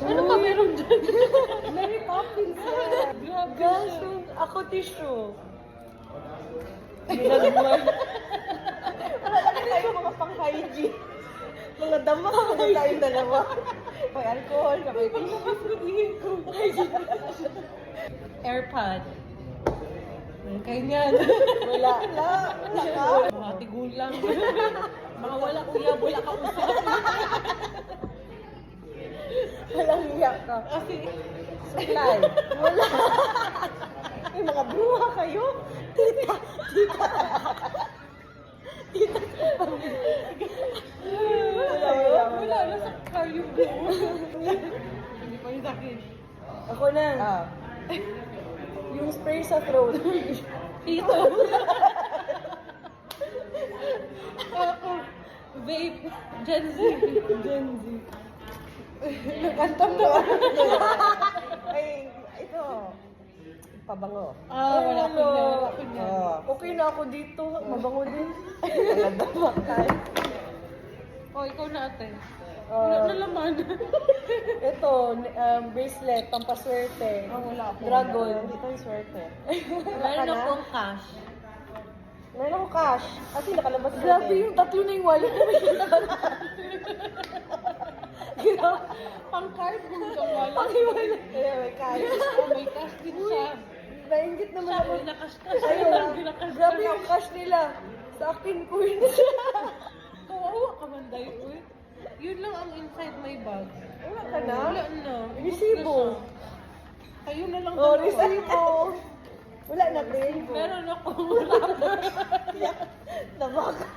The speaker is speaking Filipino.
Ano pa meron dyan? Mary Poppins. Grabe Gosh, siya. ako tissue. Binagmay. Wala na tayo mga pang-hygiene. Mga dama, wala tayong dalawa. May alcohol, may tissue. Airpod. Ganyan. Wala ka. Mga tigulang. Mga wala kuya, wala ka usap. Walang hiyak ka. Kasi, Supply. Wala. May mga bruha kayo. Tita. wala na sa car yung buo. Hindi pa yung akin. Ako na. Yung spray sa throat. Ito. Ako. Vape. Gen Z. Gen Z. Nagkantam na. Ay, ito. Pabango. Wala ko na. Wala ko na. Okay na ako dito. Mabango din. Ikaw na ate. Ah. Wala na laman. Ito, bracelet, pampaswerte. Wala ako. Dragon. Hindi tayo swerte. Meron akong cash. Meron ako cash. Kasi nakalabas na. Grabe yung tatlo na yung wallet na may Pang-card mo yung wallet. Pakiwala. Kaya may cash. May cash din siya. Nainggit naman ako. Sabi, nakas-cash. Ayun. Grabe yung cash nila. Sa akin ko yun. Kawawa ka man dahil, uy. Yun lang ang inside my bag. Wala ka na? Wala na. Resibo. Kayo na lang. Oh, dalawa. resibo. Wala na, resibo. Meron akong wrapper. Nabaka.